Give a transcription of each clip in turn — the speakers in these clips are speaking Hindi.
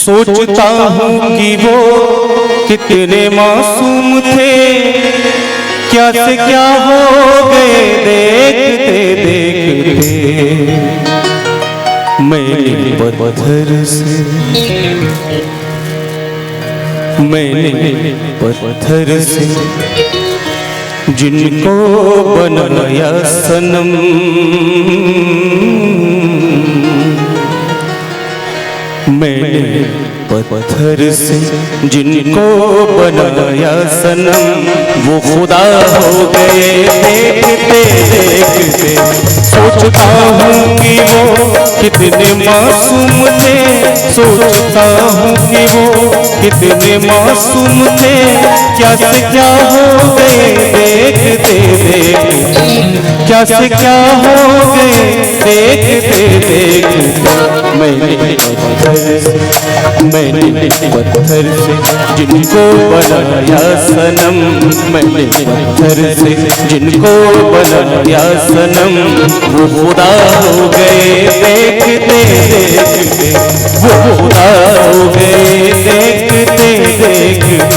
सोचता हूँ कि वो कितने मासूम थे, क्या से क्या हो गए देखते देखते। मैंने पत्थर से जिनको बनाया सनम, मैंने पत्थर से जिनको बनाया सनम, वो खुदा हो गए देखते देखते। सोचता हूँ कि वो कितने मासूम थे, सोचता हूँ कि वो कितने मासूम थे, क्या से क्या हो गए देखते देखते, क्या से क्या हो गए देखते देखते। मैंने पत्थर से जिनको बनाया सनम, मैंने पत्थर से जिनको बनाया सनम, वो खुदा हो गए देखते देखते, वो खुदा हो गए देखते देखते।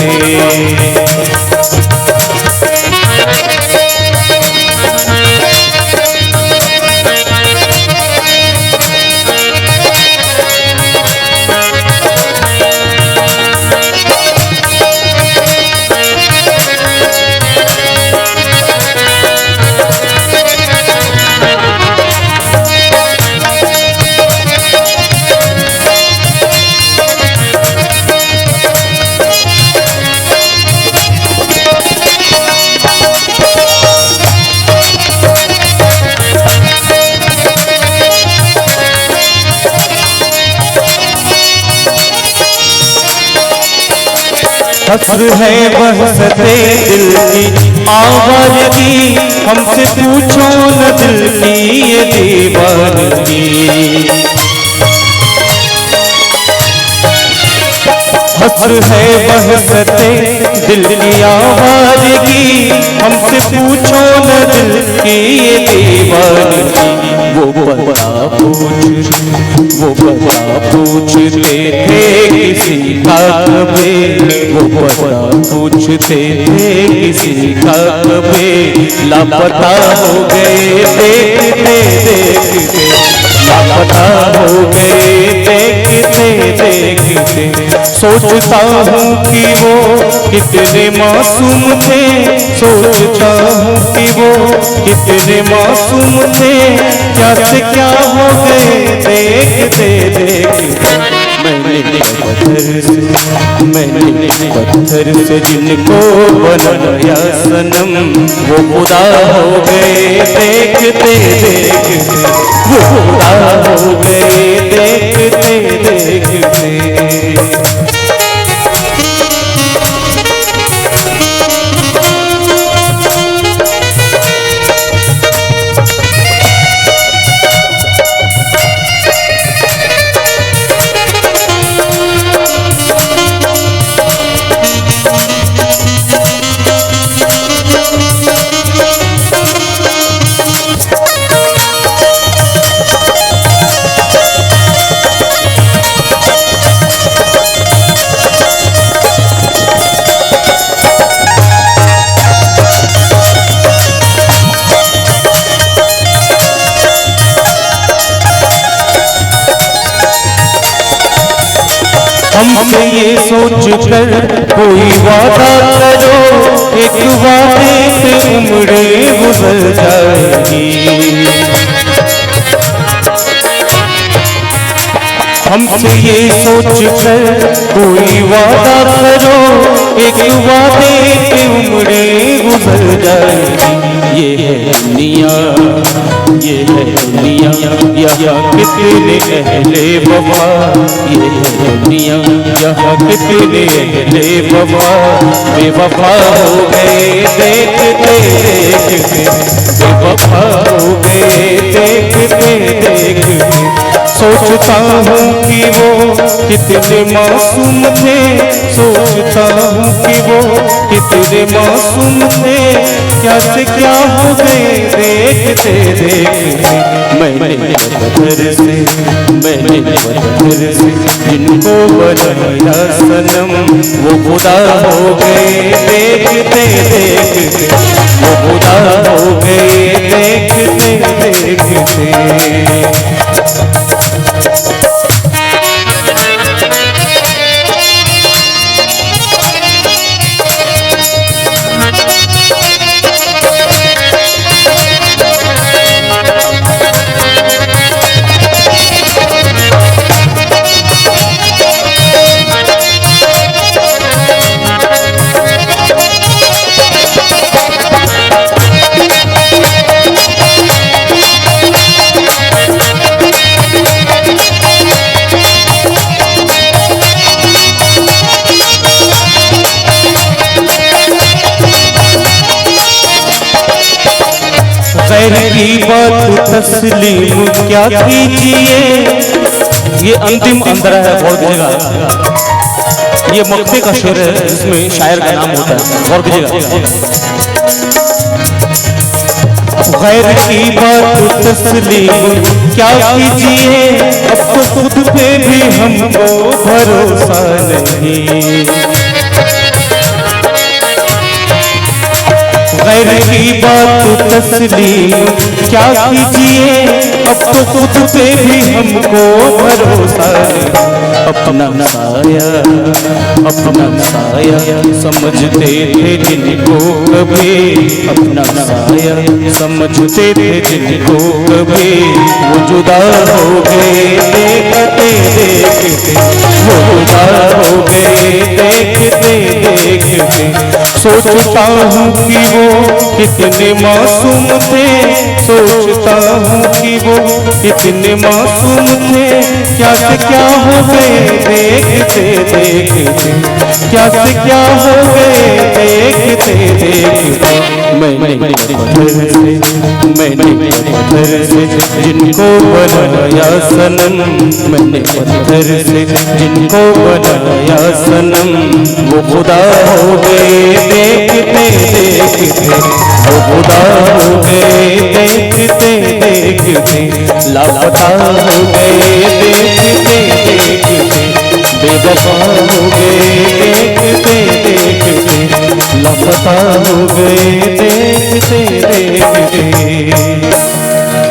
हसर है बहसते दिल की आवाज़गी, हमसे पूछो न दिल की ये दीवानगी। हसर है बहसते दिल की आवाज़गी, हमसे पूछो न दिल की ये दीवानगी। वो पता पूछते थे किसी का कभी, वो पता पूछते थे किसी का कभी, लापता हो गए देखते देखते, लापता हो गए देखते देखते। सोचता हूँ कि वो कितने मासूम थे, सोचता हूँ कि वो कितने मासूम थे, क्या से क्या हो गए देखते देखते। मैंने पत्थर से जिनको बनाया सनम, वो खुदा हो गए देखते देखते, वो खुदा हो गए देखते देखते। हमसे ये सोच कर कोई वादा करो, एक वादे से उम्रें गुजर जाएगी। हमसे ये सोच कर कोई वादा करो, एक वादे से उम्रें गुजर जाएगी। ये है दुनिया, ये है दुनिया, यहाँ कितने अहले वफा, ये है दुनिया, यहाँ कितने अहले वफा, बेवफा हो गए देखते देखते, बेवफा हो गए देखते देखते। सोचता हूँ कि वो कितने मासूम थे, सोचता हूँ कि वो कितने मासूम थे, क्या से क्या हो गए देखते देखते। देखते, मैंने पत्थर से, मैंने पत्थर से जिनको बनाया सनम वो खुदा हो गए देखते देखते, वो खुदा हो गए देखते देखते। खैर की बात तस्लीम क्या कीजिए, ये अंतिम अंतरा है, गौर कीजिएगा। ये मक्ते का शेर है जिसमें शायर का नाम होता है, गौर कीजिएगा। खैर की बात तस्लीम क्या कीजिए, अब तो खुद पे भी हमको भरोसा नहीं। खैर की बात तस्लीम क्या कीजिए, अब तो खुद पे भी हमको भरोसा नहीं। अपना साया, अपना साया समझते थे जिनको कभी, अपना साया समझते थे जिनको कभी, वो जुदा हो गए देखते देखते, वो जुदा हो गए देखते देखते। सोचता हूँ कि वो कितने मासूम थे, सोचता हूँ कि वो कितने मासूम थे, क्या से क्या हो गए देखते देखते, क्या से क्या हो गए देखते देखते। मैंने पत्थर से, मैंने पत्थर से जिनको बनाया सनम, मैंने पत्थर से जिनको बनाया सनम, वो खुदा हो गए देखते देखते, वो खुदा हो गए देखते देखते, लापता हो गए देखते देखते, बेवफा हो